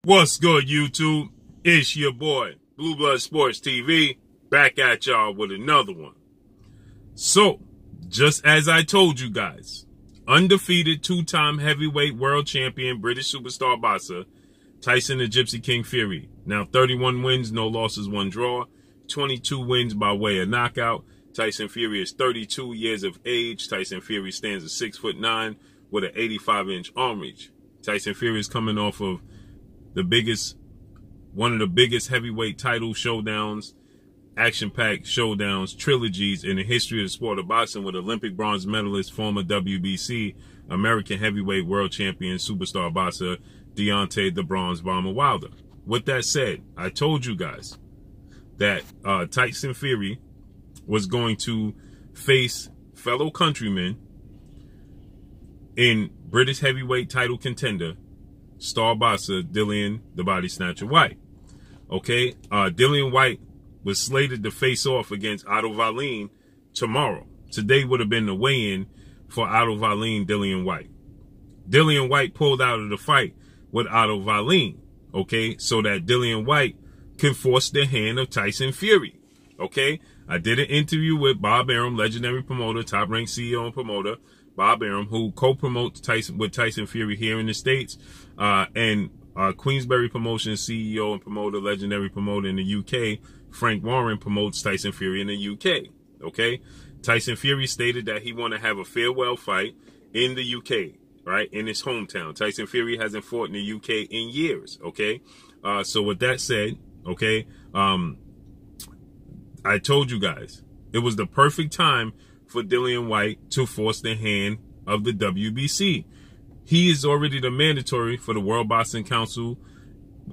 What's good, YouTube? It's your boy, Blue Blood Sports TV, back at y'all with another one. So, just as I told you guys, undefeated two-time heavyweight world champion British superstar boxer Tyson the Gypsy King Fury. Now 31 wins, no losses, 1 draw, 22 wins by way of knockout. Tyson Fury is 32 years of age. Tyson Fury stands at 6'9" with an 85-inch arm reach. Tyson Fury is coming off of one of the biggest heavyweight title showdowns, action-packed showdowns, trilogies in the history of the sport of boxing, with Olympic bronze medalist, former WBC, American heavyweight world champion, superstar boxer, Deontay the Bronze Bomber Wilder. With that said, I told you guys that Tyson Fury was going to face fellow countrymen in British heavyweight title contender, star boxer Dillian the Body Snatcher Whyte. Okay, Dillian Whyte was slated to face off against Otto Wallin tomorrow. Today would have been the weigh-in for Otto Wallin, Dillian Whyte. Dillian Whyte pulled out of the fight with Otto Wallin, okay, so that Dillian Whyte can force the hand of Tyson Fury. Okay, I did an interview with Bob Arum, legendary promoter, top-ranked CEO and promoter, Bob Arum, who co-promotes Tyson Fury here in the States, and Queensberry Promotions CEO and promoter, legendary promoter in the UK, Frank Warren, promotes Tyson Fury in the UK. Okay, Tyson Fury stated that he wanted to have a farewell fight in the UK, right, in his hometown. Tyson Fury hasn't fought in the UK in years. Okay, so with that said, okay, I told you guys it was the perfect time for Dillian Whyte to force the hand of the WBC. He is already the mandatory for the World Boxing Council,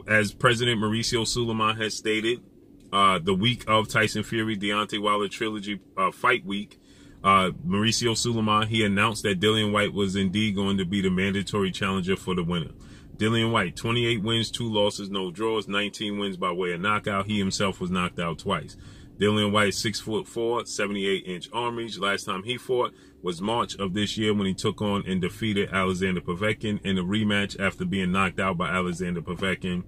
as President Mauricio Sulaiman has stated. The week of Tyson Fury, Deontay Wilder trilogy fight week, Mauricio Sulaiman, he announced that Dillian Whyte was indeed going to be the mandatory challenger for the winner. Dillian Whyte, 28 wins, 2 losses, no draws, 19 wins by way of knockout. He himself was knocked out twice. Dillian Whyte, 6'4", 78-inch arm reach. Last time he fought was March of this year, when he took on and defeated Alexander Povetkin in a rematch after being knocked out by Alexander Povetkin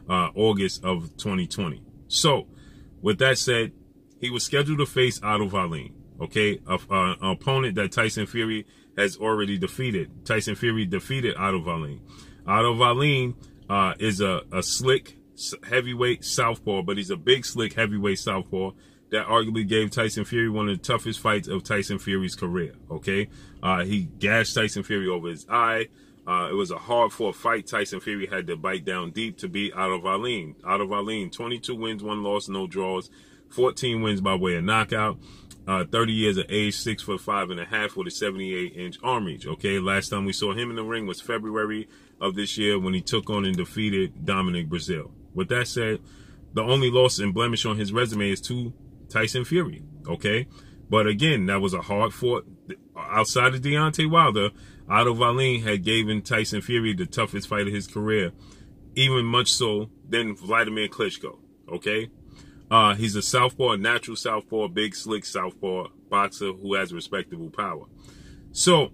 August of 2020. So, with that said, he was scheduled to face Otto Wallin, okay, an opponent that Tyson Fury has already defeated. Tyson Fury defeated Otto Wallin. Otto Wallin is a slick heavyweight southpaw, but he's a big, slick heavyweight southpaw that arguably gave Tyson Fury one of the toughest fights of Tyson Fury's career. Okay, he gashed Tyson Fury over his eye. It was a hard-fought fight. Tyson Fury had to bite down deep to beat Otto Wallin. Otto Wallin, 22 wins, 1 loss, no draws, 14 wins by way of knockout. 30 years of age, 6'5.5" with a 78-inch arm reach. Okay, last time we saw him in the ring was February of this year, when he took on and defeated Dominic Brazil. With that said, the only loss and blemish on his resume is to Tyson Fury. Okay, but again, that was a hard fought. Outside of Deontay Wilder, Otto Wallin had given Tyson Fury the toughest fight of his career, even much so than Vladimir Klitschko. Okay, he's a southpaw, a natural southpaw, big, slick southpaw boxer who has respectable power. So,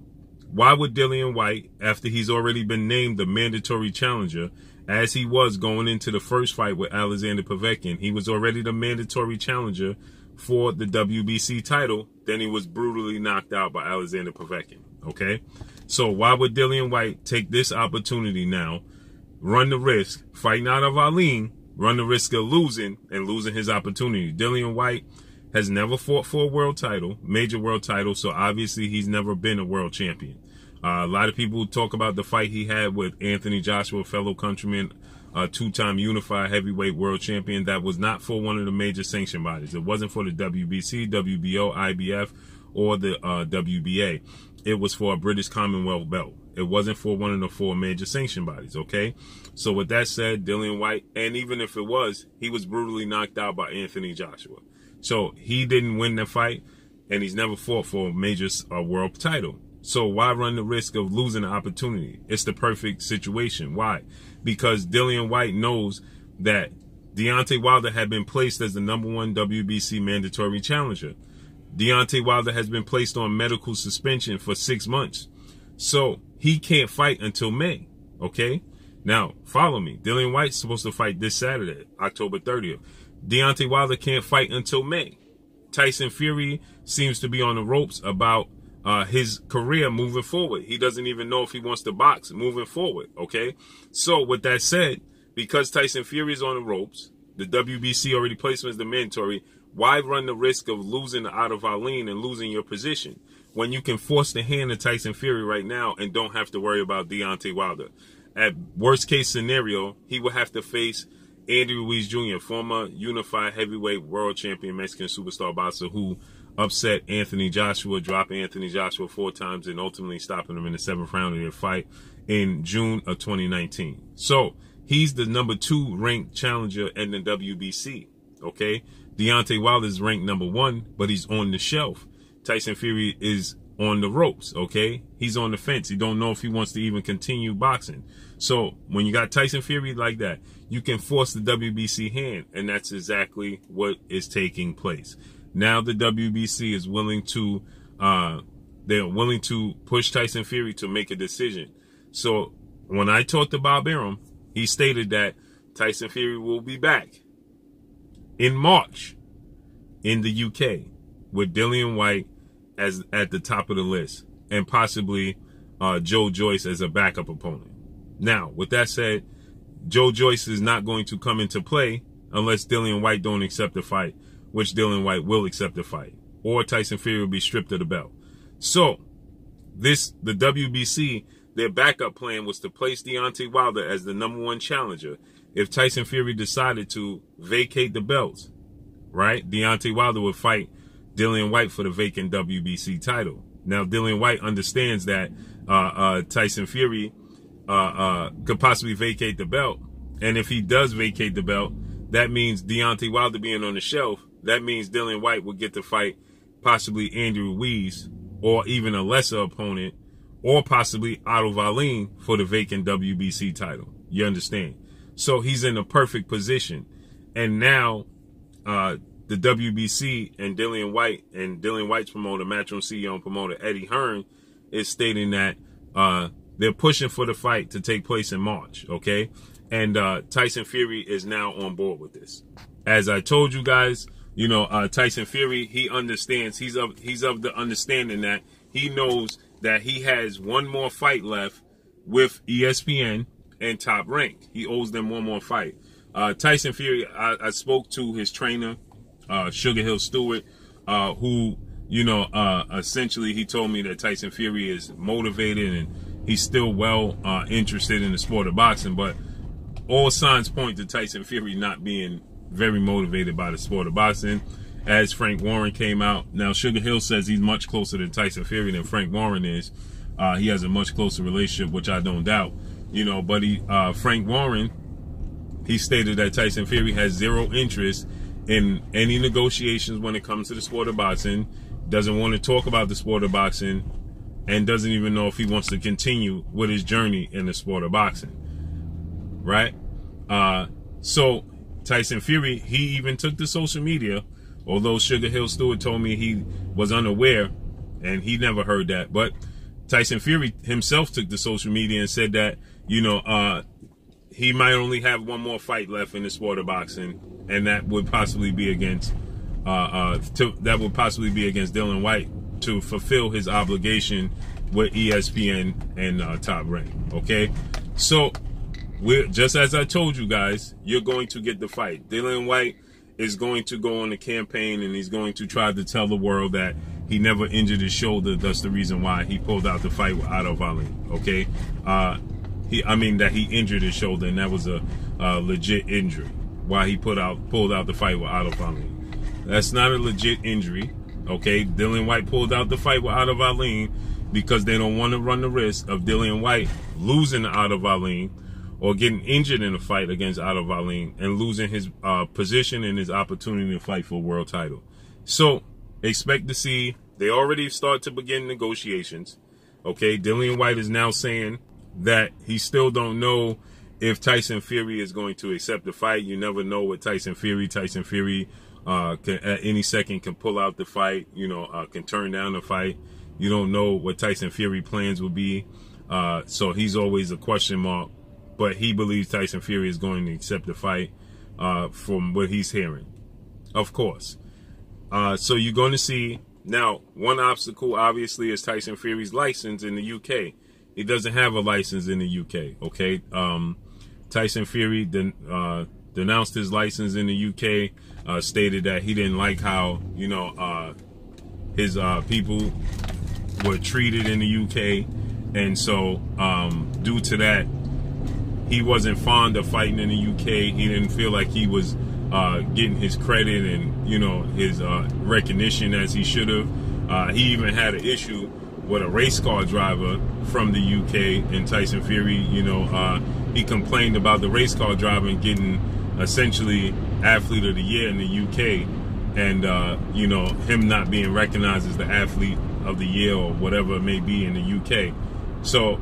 why would Dillian Whyte, after he's already been named the mandatory challenger, as he was going into the first fight with Alexander Povetkin, he was already the mandatory challenger for the WBC title, then he was brutally knocked out by Alexander Povetkin, okay? So why would Dillian Whyte take this opportunity now, run the risk, fighting Otto Wallin, run the risk of losing his opportunity? Dillian Whyte has never fought for a world title, major world title, so obviously he's never been a world champion. A lot of people talk about the fight he had with Anthony Joshua, fellow countryman, two-time unified heavyweight world champion. That was not for one of the major sanction bodies. It wasn't for the WBC, WBO, IBF, or the WBA. It was for a British Commonwealth belt. It wasn't for one of the 4 major sanction bodies, okay? So with that said, Dillian Whyte, and even if it was, he was brutally knocked out by Anthony Joshua. So he didn't win the fight, and he's never fought for a major world title. So why run the risk of losing the opportunity? It's the perfect situation. Why? Because Dillian Whyte knows that Deontay Wilder had been placed as the #1 WBC mandatory challenger. Deontay Wilder has been placed on medical suspension for 6 months. So he can't fight until May, okay? Now, follow me. Dillian Whyte's supposed to fight this Saturday, October 30th. Deontay Wilder can't fight until May. Tyson Fury seems to be on the ropes about his career moving forward. He doesn't even know if he wants to box moving forward, okay? So, with that said, because Tyson Fury is on the ropes, the WBC already placed him as the mandatory, why run the risk of losing out of Arlene and losing your position when you can force the hand of Tyson Fury right now and don't have to worry about Deontay Wilder? At worst case scenario, he will have to face Andy Ruiz Jr., former unified heavyweight world champion Mexican superstar boxer who upset Anthony Joshua, dropping Anthony Joshua 4 times and ultimately stopping him in the 7th round of their fight in June of 2019. So he's the number 2 ranked challenger in the WBC, okay? Deontay Wilder is ranked number 1, but he's on the shelf. Tyson Fury is on the ropes, okay? He's on the fence. He don't know if he wants to even continue boxing. So when you got Tyson Fury like that, you can force the WBC hand, and that's exactly what is taking place. Now the WBC is willing to, they're willing to push Tyson Fury to make a decision. So when I talked to Bob Arum, he stated that Tyson Fury will be back in March in the UK with Dillian Whyte as at the top of the list, and possibly Joe Joyce as a backup opponent. Now, with that said, Joe Joyce is not going to come into play unless Dillian Whyte don't accept the fight, which Dillian Whyte will accept the fight, or Tyson Fury will be stripped of the belt. So, the WBC, their backup plan was to place Deontay Wilder as the number 1 challenger. If Tyson Fury decided to vacate the belts, right, Deontay Wilder would fight Dillian Whyte for the vacant WBC title. Now, Dillian Whyte understands that Tyson Fury could possibly vacate the belt. And if he does vacate the belt, that means Deontay Wilder being on the shelf. That means Dillian Whyte will get to fight possibly Andy Ruiz or even a lesser opponent, or possibly Otto Wallin for the vacant WBC title. You understand? So he's in a perfect position. And now the WBC and Dillian Whyte and Dillian Whyte's promoter, Matchroom CEO and promoter Eddie Hearn, is stating that they're pushing for the fight to take place in March, okay? And Tyson Fury is now on board with this. As I told you guys, you know, Tyson Fury, he understands, he's of the understanding that he knows that he has one more fight left with ESPN and Top Rank. He owes them one more fight. Tyson Fury, I spoke to his trainer, Sugar Hill Stewart, who, you know, essentially he told me that Tyson Fury is motivated and he's still well interested in the sport of boxing, but all signs point to Tyson Fury not being very motivated by the sport of boxing. As Frank Warren came out, now Sugar Hill says he's much closer to Tyson Fury than Frank Warren is. He has a much closer relationship, which I don't doubt, you know, but Frank Warren, he stated that Tyson Fury has zero interest in any negotiations when it comes to the sport of boxing, doesn't want to talk about the sport of boxing, and doesn't even know if he wants to continue with his journey in the sport of boxing, right? So Tyson Fury, he even took to social media, although Sugar Hill Stewart told me he was unaware and he never heard that, but Tyson Fury himself took to social media and said that, you know, he might only have one more fight left in the sport of boxing, and that would possibly be against Dillian Whyte to fulfill his obligation with ESPN and Top Rank. Okay, so we're just as I told you guys, you're going to get the fight. Dillian Whyte is going to go on the campaign and he's going to try to tell the world that he never injured his shoulder. That's the reason why he pulled out the fight with Otto Wallin. Okay, that he injured his shoulder, and that was a legit injury. Why he pulled out the fight with Otto Wallin. That's not a legit injury. Okay, Dillian Whyte pulled out the fight with Otto Wallin because they don't want to run the risk of Dillian Whyte losing to Otto Wallin or getting injured in a fight against Otto Wallin and losing his position and his opportunity to fight for a world title. So expect to see, they already start to begin negotiations. Okay, Dillian Whyte is now saying that he still don't know if Tyson Fury is going to accept the fight. You never know with Tyson Fury. Tyson Fury can, at any second, can pull out the fight, you know, can turn down the fight. You don't know what Tyson Fury plans will be. So he's always a question mark. but he believes Tyson Fury is going to accept the fight from what he's hearing, of course. So you're going to see, now, one obstacle, obviously, is Tyson Fury's license in the UK. He doesn't have a license in the UK, okay? Tyson Fury denounced his license in the UK, stated that he didn't like how, you know, his people were treated in the UK. And so, due to that, he wasn't fond of fighting in the UK. He didn't feel like he was getting his credit and, you know, his recognition as he should have. He even had an issue with a race car driver from the UK, and Tyson Fury, you know, he complained about the race car driver and getting essentially athlete of the year in the UK, and you know, him not being recognized as the athlete of the year or whatever it may be in the UK. So,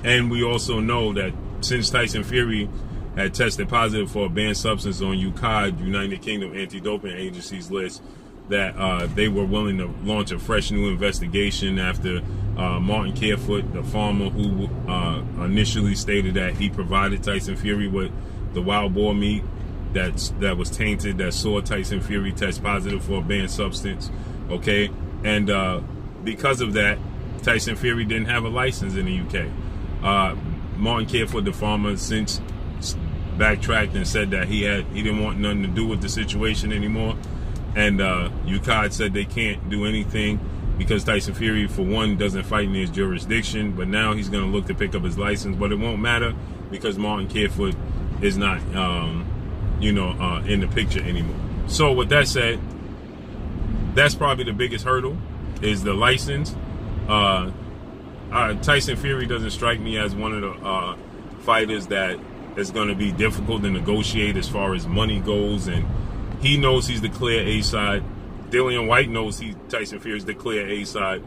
and we also know that since Tyson Fury had tested positive for a banned substance on UCAD, United Kingdom Anti-Doping Agency's list, that they were willing to launch a fresh new investigation after Martin Carefoot, the farmer who initially stated that he provided Tyson Fury with the wild boar meat that was tainted, that saw Tyson Fury test positive for a banned substance, okay? And because of that, Tyson Fury didn't have a license in the UK. Martin Carefoot, the farmer, since backtracked and said that he didn't want nothing to do with the situation anymore. And UCAD said they can't do anything because Tyson Fury, for one, doesn't fight in his jurisdiction. But now he's going to look to pick up his license. But it won't matter because Martin Carefoot is not, you know, in the picture anymore. So with that said, that's probably the biggest hurdle, is the license. Tyson Fury doesn't strike me as one of the fighters that is going to be difficult to negotiate as far as money goes, and he knows he's the clear A side. Dillian Whyte knows Tyson Fury is the clear A side,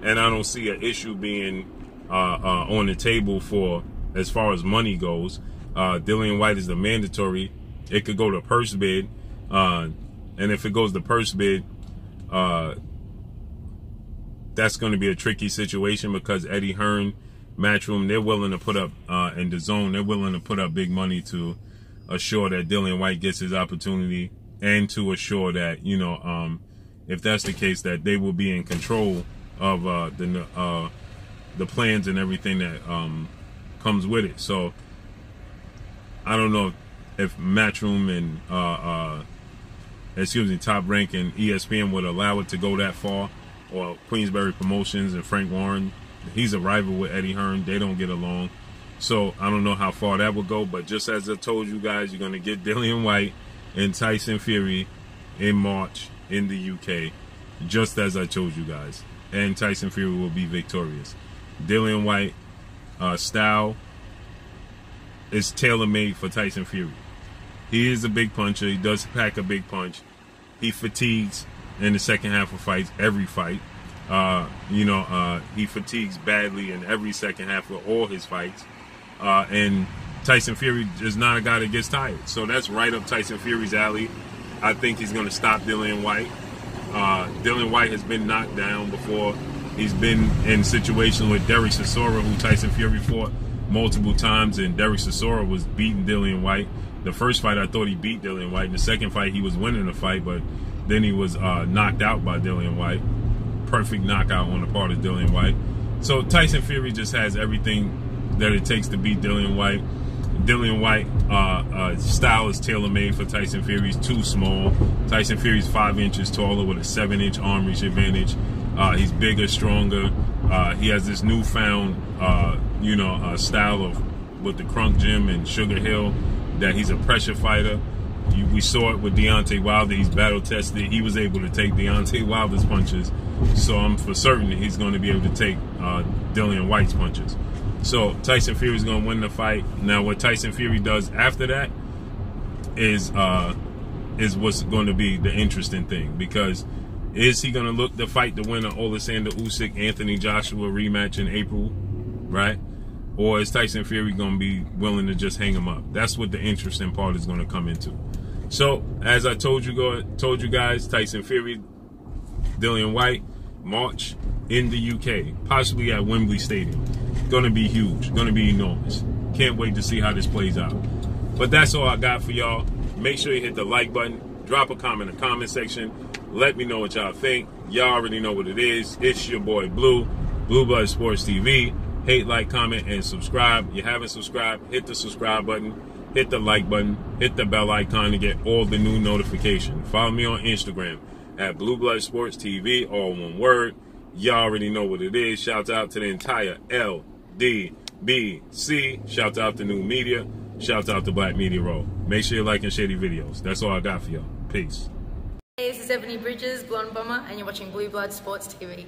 and I don't see an issue being on the table for as far as money goes. Dillian Whyte is the mandatory. It could go to purse bid, and if it goes to purse bid, that's going to be a tricky situation because Eddie Hearn, Matchroom, they're willing to put up, and the Zone, they're willing to put up big money to assure that Dillian Whyte gets his opportunity, and to assure that, you know, if that's the case, that they will be in control of the plans and everything that comes with it. So I don't know if Matchroom and Top Rank and ESPN would allow it to go that far, or Queensberry Promotions and Frank Warren. He's a rival with Eddie Hearn. They don't get along. So I don't know how far that will go. But just as I told you guys, you're going to get Dillian Whyte and Tyson Fury in March in the UK. Just as I told you guys. And Tyson Fury will be victorious. Dillian Whyte style is tailor-made for Tyson Fury. He is a big puncher. He does pack a big punch. He fatigues in the second half of fights, every fight. He fatigues badly in every second half of all his fights. And Tyson Fury is not a guy that gets tired. So that's right up Tyson Fury's alley. I think he's going to stop Dillian Whyte. Dillian Whyte has been knocked down before. He's been in situations with Derek Chisora, who Tyson Fury fought multiple times, and Derek Chisora was beating Dillian Whyte. The first fight, I thought he beat Dillian Whyte. In the second fight, he was winning the fight, but then he was knocked out by Dillian Whyte. Perfect knockout on the part of Dillian Whyte. So Tyson Fury just has everything that it takes to beat Dillian Whyte. Dillian Whyte style is tailor-made for Tyson Fury. He's too small. Tyson Fury's 5 inches taller with a 7-inch arm reach advantage. He's bigger, stronger. He has this newfound, style of with the Crunk Gym and Sugar Hill, that he's a pressure fighter. We saw it with Deontay Wilder. He's battle tested. He was able to take Deontay Wilder's punches. So I'm for certain that he's going to be able to take Dillian Whyte's punches. So Tyson Fury is going to win the fight. Now, what Tyson Fury does after that is what's going to be the interesting thing, because is he going to look to fight the winner, Oleksandr Usyk, Anthony Joshua rematch in April, right? Or is Tyson Fury going to be willing to just hang him up? That's what the interesting part is going to come into. So, as I told you guys, Tyson Fury, Dillian Whyte, March in the UK, possibly at Wembley Stadium. Going to be huge. Going to be enormous. Can't wait to see how this plays out. But that's all I got for y'all. Make sure you hit the like button. Drop a comment in the comment section. Let me know what y'all think. Y'all already know what it is. It's your boy Blue, Blue Blood Sports TV. Hate, like, comment, and subscribe. You haven't subscribed, hit the subscribe button. Hit the like button. Hit the bell icon to get all the new notifications. Follow me on Instagram at Blue Blood Sports TV, all one word. Y'all already know what it is. Shout out to the entire LDBC. Shout out to New Media. Shout out to Black Media Roll. Make sure you like and share these videos. That's all I got for y'all. Peace. Hey, this is Ebony Bridges, Blonde Bomber, and you're watching Blue Blood Sports TV.